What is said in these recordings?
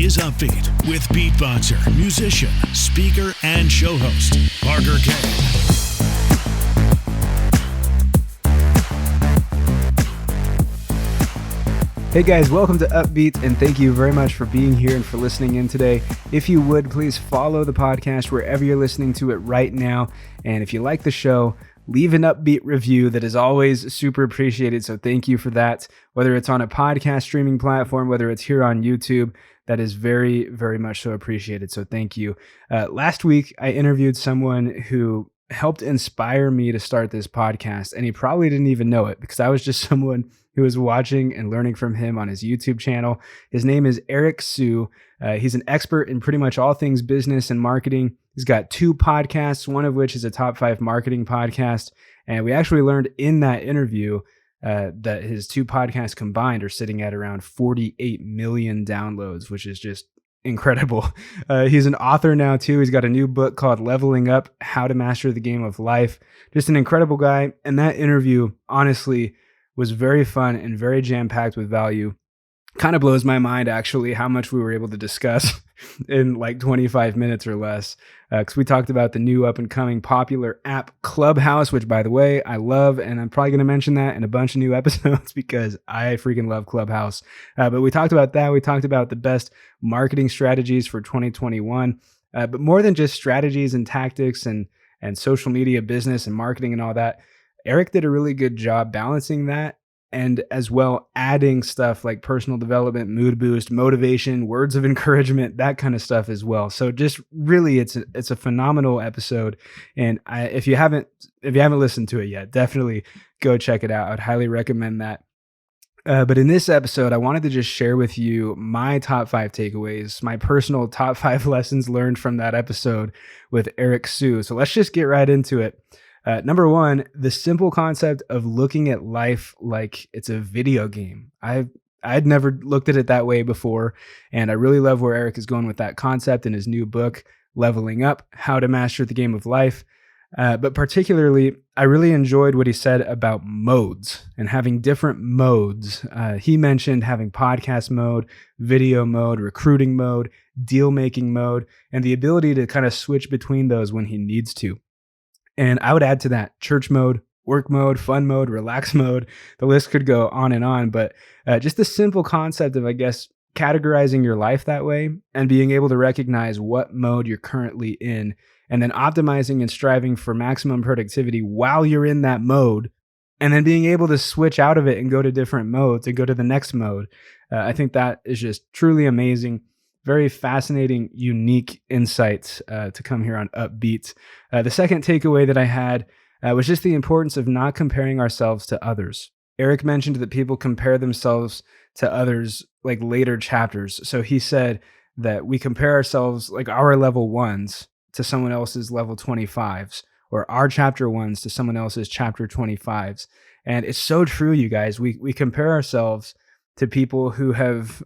is Upbeat with beatboxer, musician, speaker, and show host, Parker K. Hey guys, welcome to Upbeat, and thank you very much for being here and for listening in today. If you would, please follow the podcast wherever you're listening to it right now. And if you like the show, leave an Upbeat review. That is always super appreciated, so thank you for that. Whether it's on a podcast streaming platform, whether it's here on YouTube, that is very, very much so appreciated, so thank you. Last week, I interviewed someone who helped inspire me to start this podcast, and he probably didn't even know it because I was just someone who was watching and learning from him on his YouTube channel. His name is Eric Siu. He's an expert in pretty much all things business and marketing. He's got 2 podcasts, one of which is a top 5 marketing podcast. And we actually learned in that interview that his 2 podcasts combined are sitting at around 48 million downloads, which is just incredible. He's an author now too. He's got a new book called Leveling Up: How to Master the Game of Life. Just an incredible guy. And that interview, honestly, was very fun and very jam-packed with value. Kind of blows my mind, actually, how much we were able to discuss in like 25 minutes or less. Because we talked about the new up-and-coming popular app Clubhouse, which, by the way, I love. And I'm probably going to mention that in a bunch of new episodes because I freaking love Clubhouse. But we talked about that. We talked about the best marketing strategies for 2021. But more than just strategies and tactics and social media business and marketing and all that, Eric did a really good job balancing that, and as well adding stuff like personal development, mood boost, motivation, words of encouragement, that kind of stuff as well. So just really, it's a phenomenal episode. And if you haven't listened to it yet, definitely go check it out. I'd highly recommend that. But in this episode, I wanted to just share with you my top 5 takeaways, my personal top 5 lessons learned from that episode with Eric Siu. So let's just get right into it. Number 1, the simple concept of looking at life like it's a video game. I'd never looked at it that way before, and I really love where Eric is going with that concept in his new book, Leveling Up: How to Master the Game of Life. But particularly, I really enjoyed what he said about modes and having different modes. He mentioned having podcast mode, video mode, recruiting mode, deal-making mode, and the ability to kind of switch between those when he needs to. And I would add to that church mode, work mode, fun mode, relax mode. The list could go on and on, but just the simple concept of, I guess, categorizing your life that way and being able to recognize what mode you're currently in, and then optimizing and striving for maximum productivity while you're in that mode, and then being able to switch out of it and go to different modes and go to the next mode. I think that is just truly amazing. Very fascinating, unique insights to come here on Upbeat. The second takeaway that I had was just the importance of not comparing ourselves to others. Eric mentioned that people compare themselves to others like later chapters. So he said that we compare ourselves, like our level 1s to someone else's level 25s, or our chapter 1s to someone else's chapter 25s. And it's so true, you guys. We compare ourselves to people who have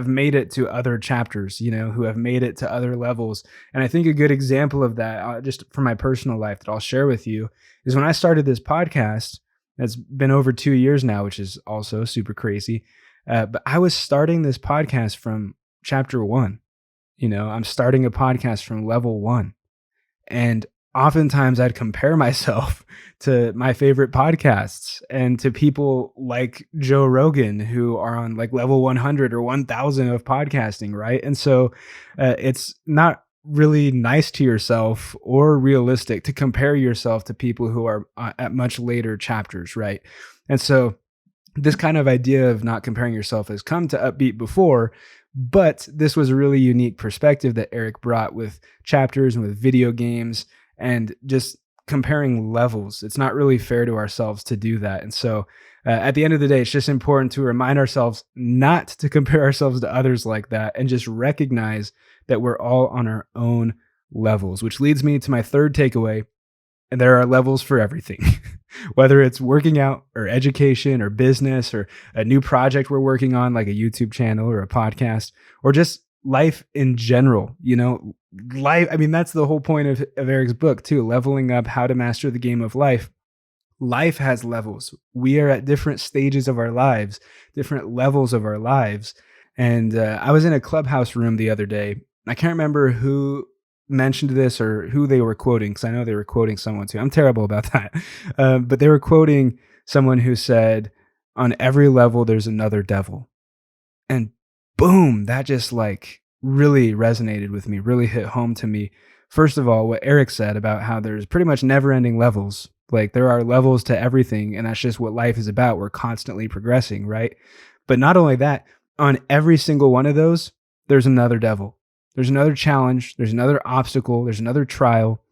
made it to other chapters, who have made it to other levels. And I think a good example of that, just from my personal life that I'll share with you, is when I started this podcast. It's been over 2 years now, which is also super crazy. But I was starting this podcast from chapter 1. I'm starting a podcast from level 1. And oftentimes I'd compare myself to my favorite podcasts and to people like Joe Rogan, who are on like level 100 or 1000 of podcasting, right? And so it's not really nice to yourself or realistic to compare yourself to people who are at much later chapters, right? And so this kind of idea of not comparing yourself has come to Upbeat before, but this was a really unique perspective that Eric brought with chapters and with video games and just comparing levels. It's not really fair to ourselves to do that. And so at the end of the day, it's just important to remind ourselves not to compare ourselves to others like that and just recognize that we're all on our own levels, which leads me to my third takeaway. And there are levels for everything, whether it's working out or education or business or a new project we're working on, like a YouTube channel or a podcast, or just life in general. Life, that's the whole point of Eric's book too, Leveling Up: How to Master the Game of Life. Life has levels. We are at different stages of our lives, different levels of our lives. And I was in a Clubhouse room the other day. I can't remember who mentioned this or who they were quoting, because I know they were quoting someone too. I'm terrible about that. But they were quoting someone who said, on every level, there's another devil. And boom, that just like really resonated with me, really hit home to me. First of all, what Eric said about how there's pretty much never ending levels. Like there are levels to everything, and that's just what life is about. We're constantly progressing, right? But not only that, on every single one of those, there's another devil. There's another challenge, there's another obstacle, there's another trial,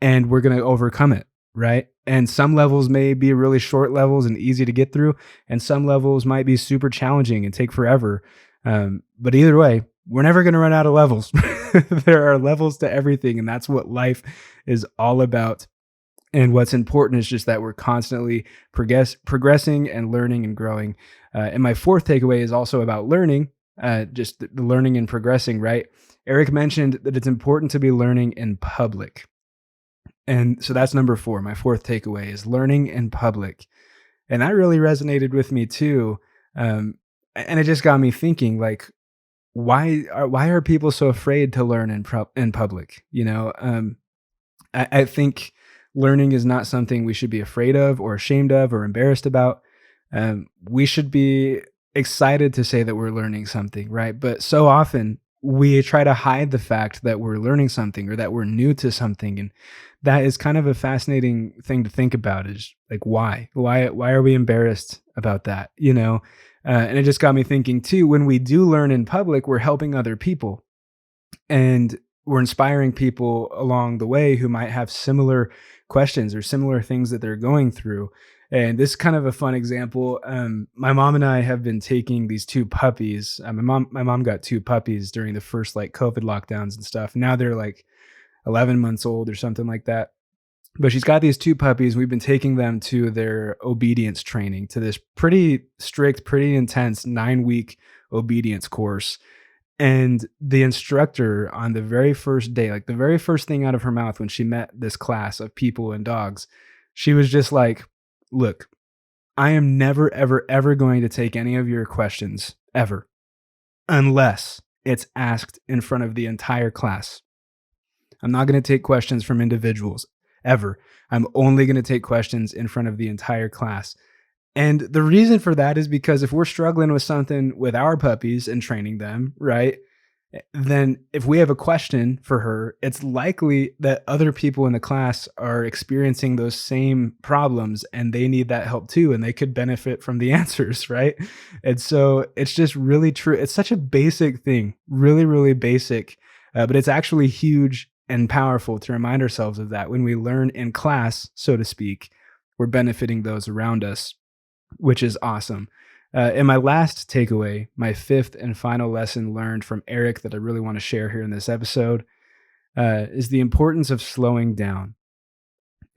and we're going to overcome it, right? And some levels may be really short levels and easy to get through, and some levels might be super challenging and take forever. But either way, we're never going to run out of levels. There are levels to everything, and that's what life is all about. And what's important is just that we're constantly progressing and learning and growing. And my fourth takeaway is also about learning, just the learning and progressing, right? Eric mentioned that it's important to be learning in public. And so that's number 4. My fourth takeaway is learning in public. And that really resonated with me too. And it just got me thinking, like, why are people so afraid to learn in public? I think learning is not something we should be afraid of or ashamed of or embarrassed about. We should be excited to say that we're learning something, right? But so often we try to hide the fact that we're learning something or that we're new to something. And that is kind of a fascinating thing to think about, is like, why are we embarrassed about that? And it just got me thinking too, when we do learn in public, we're helping other people and we're inspiring people along the way who might have similar questions or similar things that they're going through. And this is kind of a fun example. My mom and I have been taking these 2 puppies. My mom got 2 puppies during the first like COVID lockdowns and stuff. Now they're like 11 months old or something like that. But she's got these 2 puppies. We've been taking them to their obedience training, to this pretty strict, pretty intense 9-week obedience course. And the instructor on the very first day, like the very first thing out of her mouth when she met this class of people and dogs, she was just like, look, I am never, ever, ever going to take any of your questions ever, unless it's asked in front of the entire class. I'm not going to take questions from individuals ever. I'm only going to take questions in front of the entire class. And the reason for that is because if we're struggling with something with our puppies and training them, right, then if we have a question for her, it's likely that other people in the class are experiencing those same problems and they need that help too, and they could benefit from the answers, right? And so it's just really true. It's such a basic thing, really, really basic, but it's actually huge and powerful to remind ourselves of that. When we learn in class, so to speak, we're benefiting those around us, which is awesome. And my last takeaway, my 5th and final lesson learned from Eric that I really want to share here in this episode, is the importance of slowing down.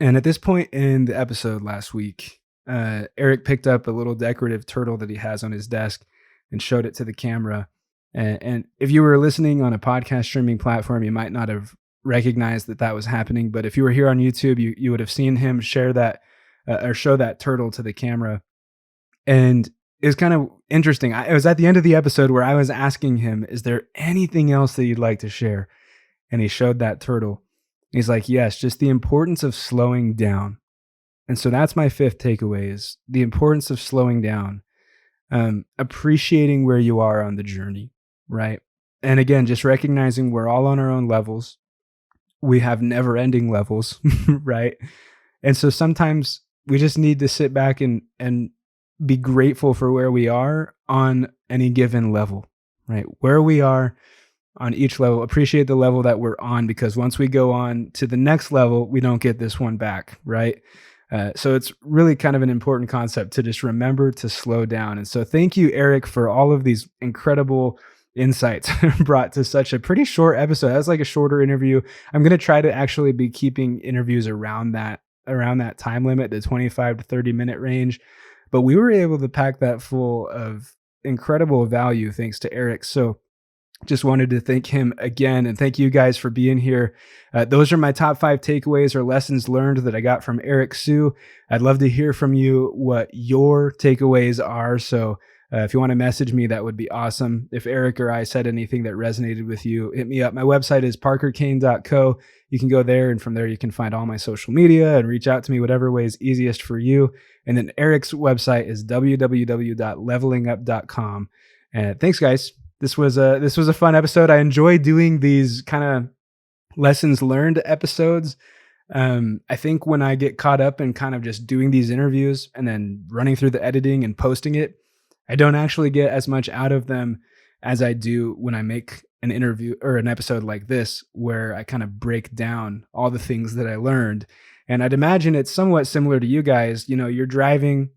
And at this point in the episode last week, Eric picked up a little decorative turtle that he has on his desk and showed it to the camera. And if you were listening on a podcast streaming platform, you might not have recognized that was happening. But if you were here on YouTube, you would have seen him share that or show that turtle to the camera. And it was kind of interesting. It was at the end of the episode where I was asking him, is there anything else that you'd like to share? And he showed that turtle. He's like, yes, just the importance of slowing down. And so that's my 5th takeaway, is the importance of slowing down, appreciating where you are on the journey, right? And again, just recognizing we're all on our own levels. We have never-ending levels, right? And so sometimes we just need to sit back and be grateful for where we are on any given level, right? Where we are on each level, appreciate the level that we're on, because once we go on to the next level, we don't get this one back, right? So it's really kind of an important concept to just remember to slow down. And so thank you, Eric, for all of these incredible insights brought to such a pretty short episode. That was like a shorter interview. I'm going to try to actually be keeping interviews around that time limit, the 25 to 30 minute range. But we were able to pack that full of incredible value thanks to Eric. So just wanted to thank him again, and thank you guys for being here. Those are my top 5 takeaways or lessons learned that I got from Eric Siu. I'd love to hear from you what your takeaways are. So If you want to message me, that would be awesome. If Eric or I said anything that resonated with you, hit me up. My website is parkerkane.co. You can go there, and from there you can find all my social media and reach out to me whatever way is easiest for you. And then Eric's website is www.levelingup.com. And thanks, guys. This was a fun episode. I enjoy doing these kind of lessons learned episodes. I think when I get caught up in kind of just doing these interviews and then running through the editing and posting it, I don't actually get as much out of them as I do when I make an interview or an episode like this, where I kind of break down all the things that I learned. And I'd imagine it's somewhat similar to you guys. You know, you're driving,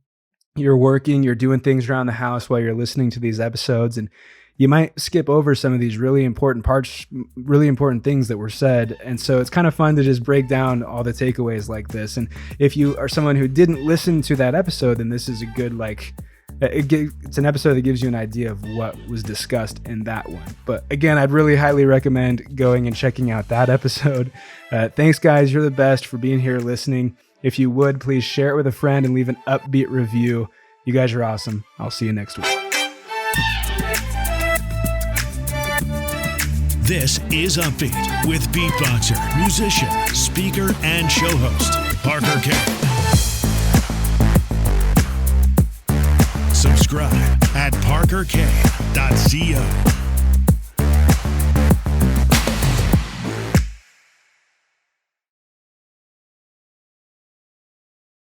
you're working, you're doing things around the house while you're listening to these episodes, and you might skip over some of these really important parts, really important things that were said. And so it's kind of fun to just break down all the takeaways like this. And if you are someone who didn't listen to that episode, then this is a good, it's an episode that gives you an idea of what was discussed in that one. But again, I'd really highly recommend going and checking out that episode. Thanks, guys. You're the best for being here listening. If you would, please share it with a friend and leave an upbeat review. You guys are awesome. I'll see you next week. This is Upbeat with beatboxer, musician, speaker, and show host, Parker K. Subscribe at parkerk.co.